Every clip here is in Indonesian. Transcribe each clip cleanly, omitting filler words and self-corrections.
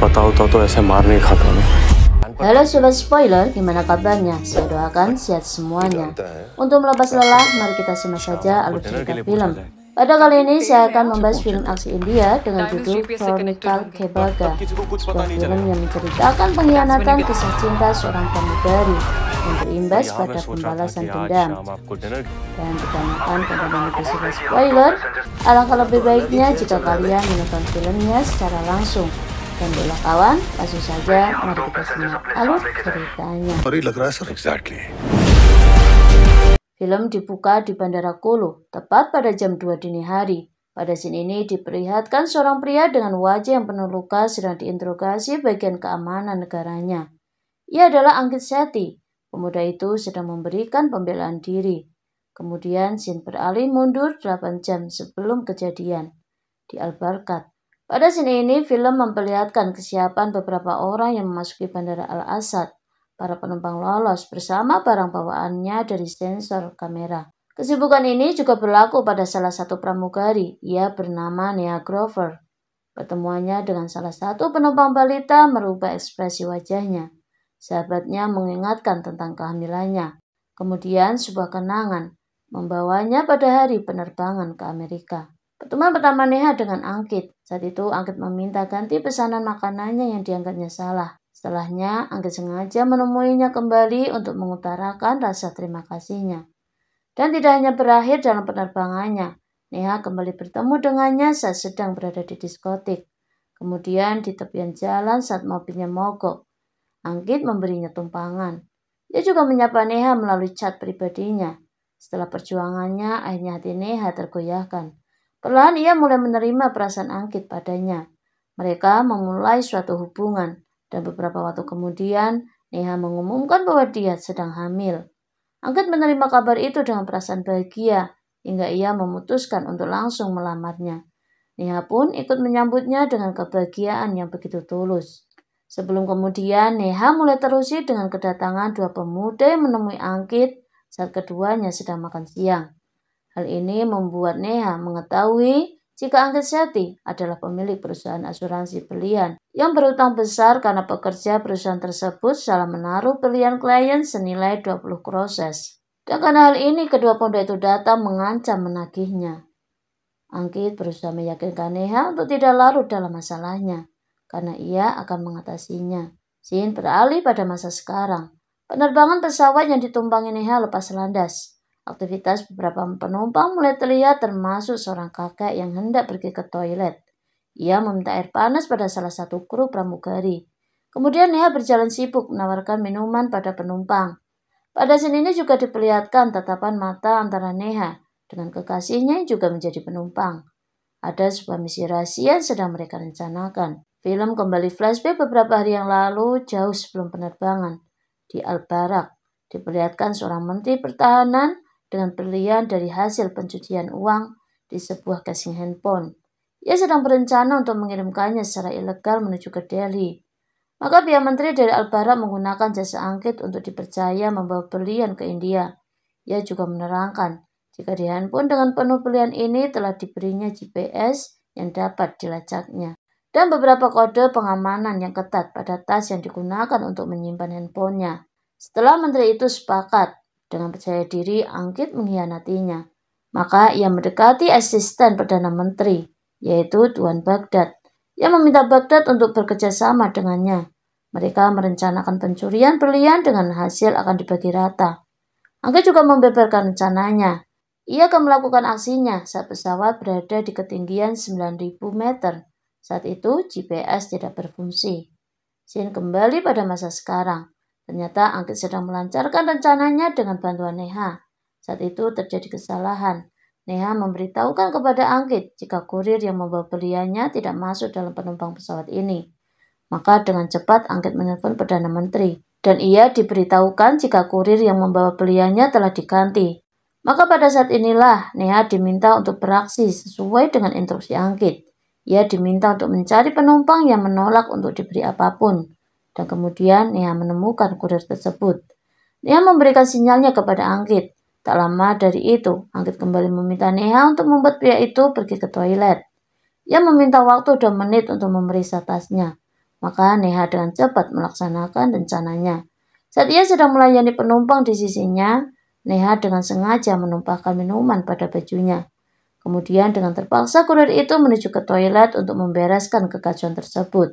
होता तो ऐसे मार नहीं खाता मैं। Halo Sobat Spoiler, gimana kabarnya? Saya doakan sehat semuanya. Untuk melepas lelah, mari kita simak saja alur cerita film. Pada kali ini saya akan membahas film aksi India dengan judul Chronicle Kebaga, sebuah film yang menceritakan pengkhianatan kisah cinta seorang pramugari yang berimbas pada pembalasan dendam. Dan dikarenakan konten ini bersifat spoiler, alangkah lebih baiknya jika kalian menonton filmnya secara langsung. Dan bola kawan, langsung saja mari kita simak alur ceritanya. Film dibuka di Bandara Kolo, tepat pada jam 2 dini hari. Pada scene ini diperlihatkan seorang pria dengan wajah yang penuh luka sedang diinterogasi bagian keamanan negaranya. Ia adalah Ankit Sethi. Pemuda itu sedang memberikan pembelaan diri. Kemudian scene beralih mundur 8 jam sebelum kejadian di Al-Barkat. Pada scene ini, film memperlihatkan kesiapan beberapa orang yang memasuki Bandara Al-Asad. Para penumpang lolos bersama barang bawaannya dari sensor kamera. Kesibukan ini juga berlaku pada salah satu pramugari. Ia bernama Neha Grover. Pertemuannya dengan salah satu penumpang balita merubah ekspresi wajahnya. Sahabatnya mengingatkan tentang kehamilannya. Kemudian sebuah kenangan membawanya pada hari penerbangan ke Amerika. Pertemuan pertama Neha dengan Ankit. Saat itu Ankit meminta ganti pesanan makanannya yang dianggapnya salah. Setelahnya Ankit sengaja menemuinya kembali untuk mengutarakan rasa terima kasihnya. Dan tidak hanya berakhir dalam penerbangannya. Neha kembali bertemu dengannya saat sedang berada di diskotik. Kemudian di tepian jalan saat mobilnya mogok. Ankit memberinya tumpangan. Dia juga menyapa Neha melalui chat pribadinya. Setelah perjuangannya, akhirnya hati Neha tergoyahkan. Perlahan ia mulai menerima perasaan Ankit padanya. Mereka memulai suatu hubungan, dan beberapa waktu kemudian Neha mengumumkan bahwa dia sedang hamil. Ankit menerima kabar itu dengan perasaan bahagia, hingga ia memutuskan untuk langsung melamarnya. Neha pun ikut menyambutnya dengan kebahagiaan yang begitu tulus. Sebelum kemudian, Neha mulai terusik dengan kedatangan dua pemuda yang menemui Ankit saat keduanya sedang makan siang. Hal ini membuat Neha mengetahui jika Ankit Sethi adalah pemilik perusahaan asuransi berlian yang berutang besar karena pekerja perusahaan tersebut salah menaruh berlian klien senilai 20 krores. Dan karena hal ini kedua pemuda itu datang mengancam menagihnya. Ankit berusaha meyakinkan Neha untuk tidak larut dalam masalahnya karena ia akan mengatasinya. Scene beralih pada masa sekarang. Penerbangan pesawat yang ditumpangi Neha lepas landas. Aktivitas beberapa penumpang mulai terlihat termasuk seorang kakek yang hendak pergi ke toilet. Ia meminta air panas pada salah satu kru pramugari. Kemudian Neha berjalan sibuk menawarkan minuman pada penumpang. Pada scene ini juga diperlihatkan tatapan mata antara Neha dengan kekasihnya yang juga menjadi penumpang. Ada sebuah misi rahasia yang sedang mereka rencanakan. Film kembali flashback beberapa hari yang lalu jauh sebelum penerbangan. Di Al-Barak diperlihatkan seorang menteri pertahanan dengan berlian dari hasil pencucian uang di sebuah casing handphone. Ia sedang berencana untuk mengirimkannya secara ilegal menuju ke Delhi. Maka pihak menteri dari Al-Barak menggunakan jasa Ankit untuk dipercaya membawa berlian ke India. Ia juga menerangkan jika di handphone dengan penuh berlian ini telah diberinya GPS yang dapat dilacaknya. Dan beberapa kode pengamanan yang ketat pada tas yang digunakan untuk menyimpan handphonenya. Setelah menteri itu sepakat, dengan percaya diri Ankit mengkhianatinya. Maka ia mendekati asisten Perdana Menteri, yaitu Tuan Baghdad. Ia meminta Baghdad untuk bekerja sama dengannya. Mereka merencanakan pencurian berlian dengan hasil akan dibagi rata. Ankit juga membeberkan rencananya. Ia akan melakukan aksinya saat pesawat berada di ketinggian 9.000 meter. Saat itu GPS tidak berfungsi. Scene kembali pada masa sekarang. Ternyata Ankit sedang melancarkan rencananya dengan bantuan Neha. Saat itu terjadi kesalahan. Neha memberitahukan kepada Ankit jika kurir yang membawa berliannya tidak masuk dalam penumpang pesawat ini. Maka dengan cepat Ankit menelpon Perdana Menteri. Dan ia diberitahukan jika kurir yang membawa berliannya telah diganti. Maka pada saat inilah Neha diminta untuk beraksi sesuai dengan instruksi Ankit. Ia diminta untuk mencari penumpang yang menolak untuk diberi apapun. Dan kemudian Neha menemukan kurir tersebut. Neha memberikan sinyalnya kepada Ankit. Tak lama dari itu, Ankit kembali meminta Neha untuk membuat pria itu pergi ke toilet. Ia meminta waktu 2 menit untuk memeriksa tasnya. Maka Neha dengan cepat melaksanakan rencananya. Saat ia sedang melayani penumpang di sisinya, Neha dengan sengaja menumpahkan minuman pada bajunya. Kemudian dengan terpaksa kurir itu menuju ke toilet untuk membereskan kekacauan tersebut.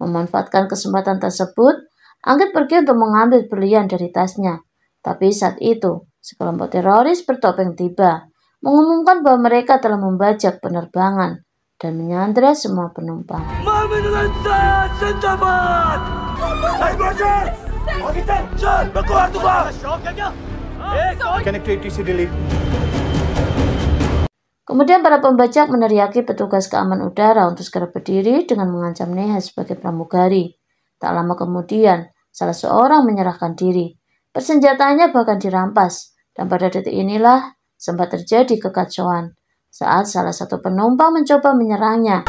Memanfaatkan kesempatan tersebut, Anggit pergi untuk mengambil berlian dari tasnya. Tapi saat itu, sekelompok teroris bertopeng tiba, mengumumkan bahwa mereka telah membajak penerbangan dan menyandera semua penumpang. Kemudian para pembajak meneriaki petugas keamanan udara untuk segera berdiri dengan mengancam Neha sebagai pramugari. Tak lama kemudian, salah seorang menyerahkan diri. Persenjataannya bahkan dirampas, dan pada detik inilah sempat terjadi kekacauan saat salah satu penumpang mencoba menyerangnya.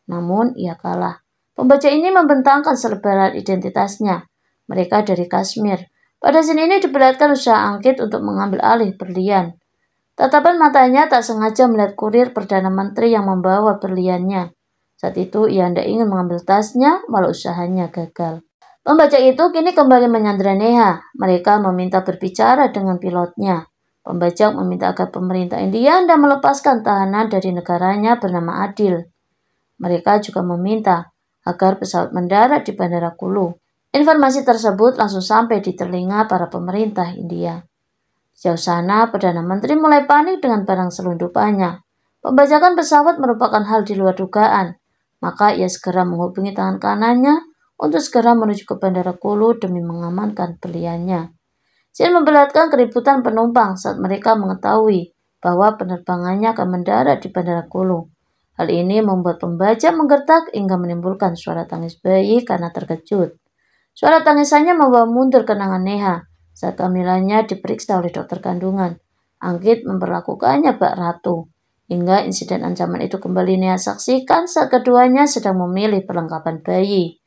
Namun ia kalah. Pembajak ini membentangkan selebaran identitasnya. Mereka dari Kashmir. Pada scene ini diperlihatkan usaha Anggit untuk mengambil alih berlian. Tatapan matanya tak sengaja melihat kurir Perdana Menteri yang membawa berliannya. Saat itu ia hendak ingin mengambil tasnya, walau usahanya gagal. Pembajak itu kini kembali menyandera Neha. Mereka meminta berbicara dengan pilotnya. Pembajak meminta agar pemerintah India hendak melepaskan tahanan dari negaranya bernama Adil. Mereka juga meminta agar pesawat mendarat di Bandara Kulu. Informasi tersebut langsung sampai di telinga para pemerintah India. Sejauh sana, Perdana Menteri mulai panik dengan barang selundupannya. Pembajakan pesawat merupakan hal di luar dugaan, maka ia segera menghubungi tangan kanannya untuk segera menuju ke Bandara Kulu demi mengamankan berliannya. Scene memperlihatkan keributan penumpang saat mereka mengetahui bahwa penerbangannya akan mendarat di Bandara Kulu. Hal ini membuat pembajak menggertak hingga menimbulkan suara tangis bayi karena terkejut. Suara tangisannya membawa mundur kenangan Neha saat kehamilannya diperiksa oleh dokter kandungan. Anggit memperlakukannya bak ratu. Hingga insiden ancaman itu kembali Neha saksikan saat keduanya sedang memilih perlengkapan bayi.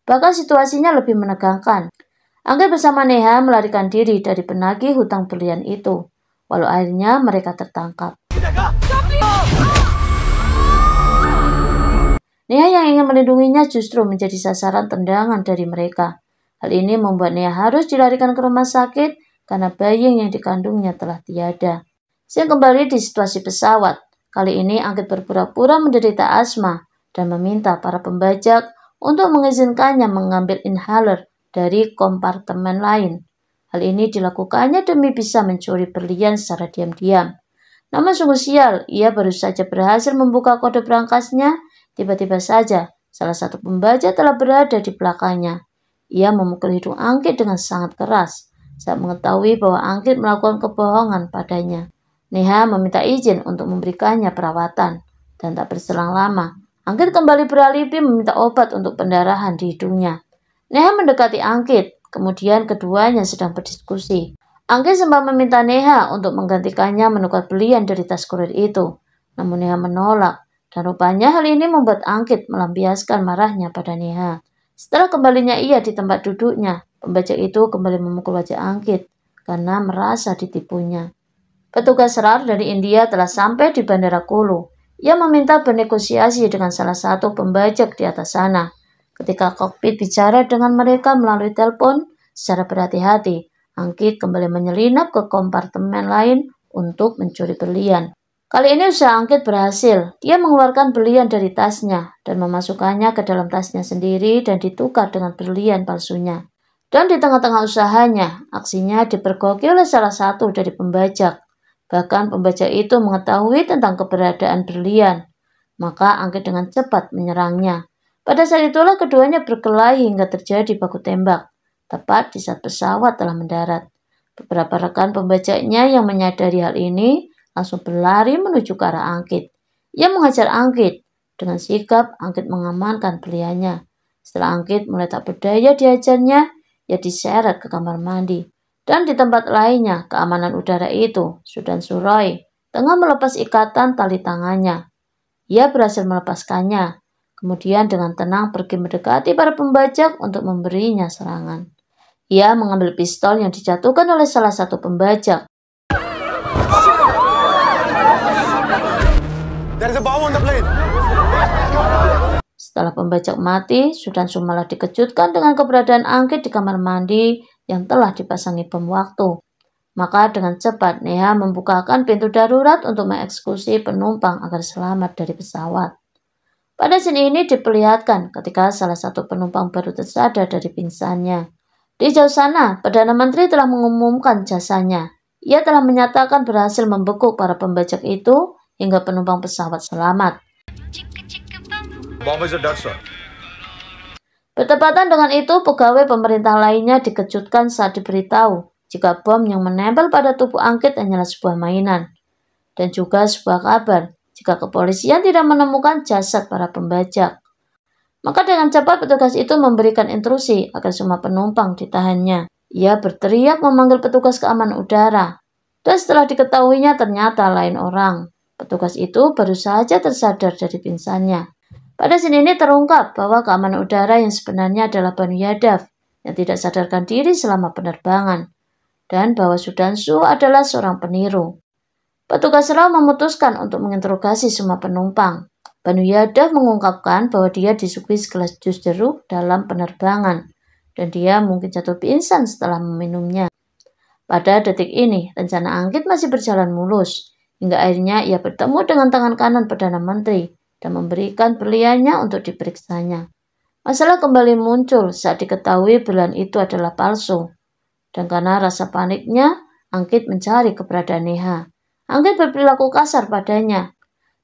Bahkan situasinya lebih menegangkan. Anggit bersama Neha melarikan diri dari penagih hutang berlian itu, walau akhirnya mereka tertangkap. Neha yang ingin melindunginya justru menjadi sasaran tendangan dari mereka. Hal ini membuat Neha harus dilarikan ke rumah sakit karena bayi yang dikandungnya telah tiada. Saya kembali di situasi pesawat. Kali ini Anggit berpura-pura menderita asma dan meminta para pembajak untuk mengizinkannya mengambil inhaler dari kompartemen lain. Hal ini dilakukannya demi bisa mencuri berlian secara diam-diam. Namun sungguh sial, ia baru saja berhasil membuka kode berangkasnya. Tiba-tiba saja, salah satu pembajak telah berada di belakangnya. Ia memukul hidung Anggit dengan sangat keras saat mengetahui bahwa Anggit melakukan kebohongan padanya. Neha meminta izin untuk memberikannya perawatan, dan tak berselang lama, Anggit kembali beralibi meminta obat untuk pendarahan di hidungnya. Neha mendekati Anggit, kemudian keduanya sedang berdiskusi. Anggit sempat meminta Neha untuk menggantikannya menukar berlian dari tas kurir itu, namun Neha menolak. Dan rupanya hal ini membuat Anggit melampiaskan marahnya pada Neha. Setelah kembalinya ia di tempat duduknya, pembajak itu kembali memukul wajah Anggit karena merasa ditipunya. Petugas SAR dari India telah sampai di Bandara Kulu. Ia meminta bernegosiasi dengan salah satu pembajak di atas sana. Ketika kokpit bicara dengan mereka melalui telepon, secara berhati-hati, Anggit kembali menyelinap ke kompartemen lain untuk mencuri berlian. Kali ini usaha Anggit berhasil. Dia mengeluarkan berlian dari tasnya dan memasukkannya ke dalam tasnya sendiri dan ditukar dengan berlian palsunya. Dan di tengah-tengah usahanya, aksinya dipergoki oleh salah satu dari pembajak. Bahkan pembajak itu mengetahui tentang keberadaan berlian. Maka Anggit dengan cepat menyerangnya. Pada saat itulah keduanya berkelahi hingga terjadi baku tembak. Tepat di saat pesawat telah mendarat. Beberapa rekan pembajaknya yang menyadari hal ini langsung berlari menuju ke arah Anggit. Ia mengajar Anggit. Dengan sigap, Anggit mengamankan berliannya. Setelah Anggit mulai tak berdaya diajarnya, ia diseret ke kamar mandi. Dan di tempat lainnya, keamanan udara itu, Sudan Suroy, tengah melepas ikatan tali tangannya. Ia berhasil melepaskannya. Kemudian dengan tenang pergi mendekati para pembajak untuk memberinya serangan. Ia mengambil pistol yang dijatuhkan oleh salah satu pembajak. the bomb on the plane. Setelah pembajak mati, Sudansu malah dikejutkan dengan keberadaan Anggit di kamar mandi yang telah dipasangi bom waktu. Maka dengan cepat Neha membukakan pintu darurat untuk mengeksekusi penumpang agar selamat dari pesawat. Pada scene ini diperlihatkan ketika salah satu penumpang baru tersadar dari pingsannya. Di jauh sana, Perdana Menteri telah mengumumkan jasanya. Ia telah menyatakan berhasil membekuk para pembajak itu hingga penumpang pesawat selamat. Bertepatan dengan itu, pegawai pemerintah lainnya dikejutkan saat diberitahu jika bom yang menempel pada tubuh Anggit hanyalah sebuah mainan. Dan juga sebuah kabar jika kepolisian tidak menemukan jasad para pembajak. Maka dengan cepat petugas itu memberikan instruksi agar semua penumpang ditahannya. Ia berteriak memanggil petugas keamanan udara. Dan setelah diketahuinya ternyata lain orang. Petugas itu baru saja tersadar dari pingsannya. Pada scene ini terungkap bahwa keamanan udara yang sebenarnya adalah Banu Yadav yang tidak sadarkan diri selama penerbangan. Dan bahwa Sudansu adalah seorang peniru. Petugas SRAL memutuskan untuk menginterogasi semua penumpang. Banu Yadav mengungkapkan bahwa dia disuguhi segelas jus jeruk dalam penerbangan. Dan dia mungkin jatuh pingsan setelah meminumnya. Pada detik ini, rencana Anggit masih berjalan mulus. Hingga akhirnya ia bertemu dengan tangan kanan Perdana Menteri dan memberikan berliannya untuk diperiksanya. Masalah kembali muncul saat diketahui berlian itu adalah palsu. Dan karena rasa paniknya, Anggit mencari keberadaan Neha. Anggit berperilaku kasar padanya.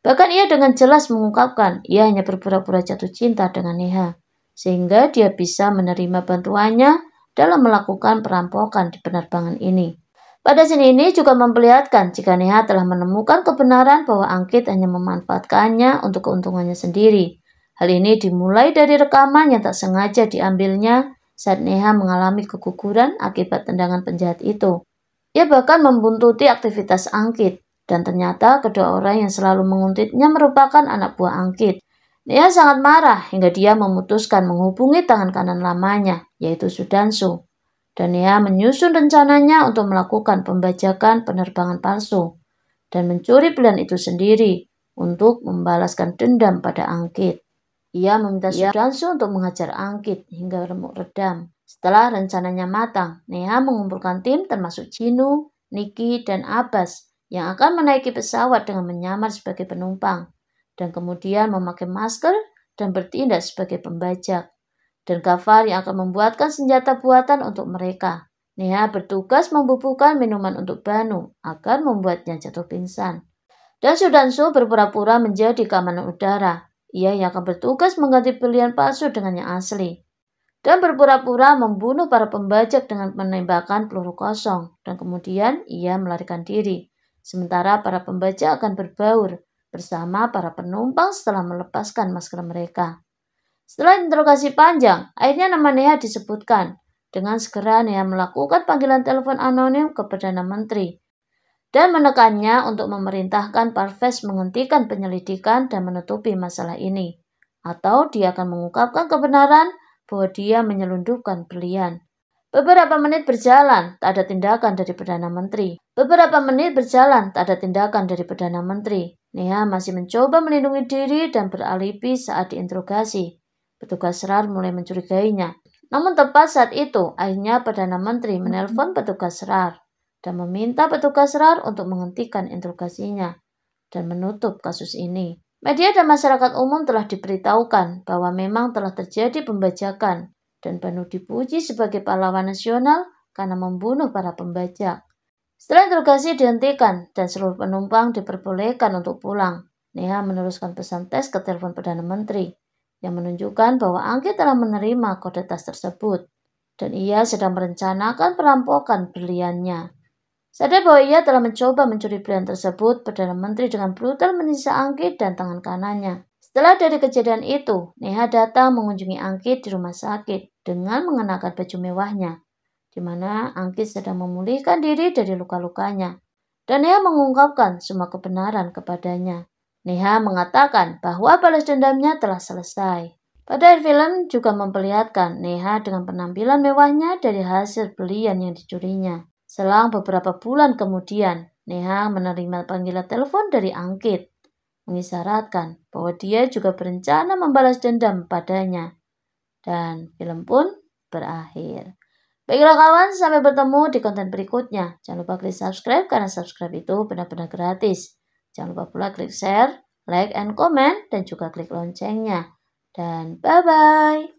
Bahkan ia dengan jelas mengungkapkan ia hanya berpura-pura jatuh cinta dengan Neha. Sehingga dia bisa menerima bantuannya dalam melakukan perampokan di penerbangan ini. Pada scene ini juga memperlihatkan jika Neha telah menemukan kebenaran bahwa Anggit hanya memanfaatkannya untuk keuntungannya sendiri. Hal ini dimulai dari rekaman yang tak sengaja diambilnya saat Neha mengalami keguguran akibat tendangan penjahat itu. Ia bahkan membuntuti aktivitas Anggit, dan ternyata kedua orang yang selalu menguntitnya merupakan anak buah Anggit. Neha sangat marah hingga dia memutuskan menghubungi tangan kanan lamanya, yaitu Sudansu. Dan Neha menyusun rencananya untuk melakukan pembajakan penerbangan palsu dan mencuri berlian itu sendiri untuk membalaskan dendam pada Anggit. Ia meminta Sudansu untuk menghajar Anggit hingga remuk redam. Setelah rencananya matang, Neha mengumpulkan tim termasuk Jinu, Niki, dan Abbas yang akan menaiki pesawat dengan menyamar sebagai penumpang dan kemudian memakai masker dan bertindak sebagai pembajak. Dan Ghaffar yang akan membuatkan senjata buatan untuk mereka. Neha bertugas membubuhkan minuman untuk Banu agar membuatnya jatuh pingsan. Dan Sudansu berpura-pura menjadi keamanan udara. Ia yang akan bertugas mengganti berlian palsu dengan yang asli. Dan berpura-pura membunuh para pembajak dengan menembakkan peluru kosong. Dan kemudian ia melarikan diri. Sementara para pembajak akan berbaur bersama para penumpang setelah melepaskan masker mereka. Setelah interogasi panjang, akhirnya nama Neha disebutkan. Dengan segera Neha melakukan panggilan telepon anonim ke Perdana Menteri dan menekannya untuk memerintahkan Parvez menghentikan penyelidikan dan menutupi masalah ini. Atau dia akan mengungkapkan kebenaran bahwa dia menyelundupkan berlian. Beberapa menit berjalan, tak ada tindakan dari Perdana Menteri. Neha masih mencoba melindungi diri dan beralibi saat diinterogasi. Petugas SRAR mulai mencurigainya. Namun tepat saat itu, akhirnya Perdana Menteri menelpon petugas SRAR dan meminta petugas SRAR untuk menghentikan interogasinya dan menutup kasus ini. Media dan masyarakat umum telah diberitahukan bahwa memang telah terjadi pembajakan dan Banu dipuji sebagai pahlawan nasional karena membunuh para pembajak. Setelah interogasi dihentikan dan seluruh penumpang diperbolehkan untuk pulang, Neha meneruskan pesan tes ke telepon Perdana Menteri yang menunjukkan bahwa Anggit telah menerima kode tas tersebut dan ia sedang merencanakan perampokan berliannya. Sadar bahwa ia telah mencoba mencuri berlian tersebut, Perdana Menteri dengan brutal menyiksa Anggit dan tangan kanannya. Setelah dari kejadian itu, Neha datang mengunjungi Anggit di rumah sakit dengan mengenakan baju mewahnya, di mana Anggit sedang memulihkan diri dari luka-lukanya. Dan Neha mengungkapkan semua kebenaran kepadanya. Neha mengatakan bahwa balas dendamnya telah selesai. Pada akhir film juga memperlihatkan Neha dengan penampilan mewahnya dari hasil berlian yang dicurinya. Selang beberapa bulan kemudian, Neha menerima panggilan telepon dari Anggit. mengisyaratkan bahwa dia juga berencana membalas dendam padanya. Dan film pun berakhir. Baiklah kawan, sampai bertemu di konten berikutnya. Jangan lupa klik subscribe karena subscribe itu benar-benar gratis. Jangan lupa pula klik share, like, and comment, dan juga klik loncengnya. Dan bye-bye.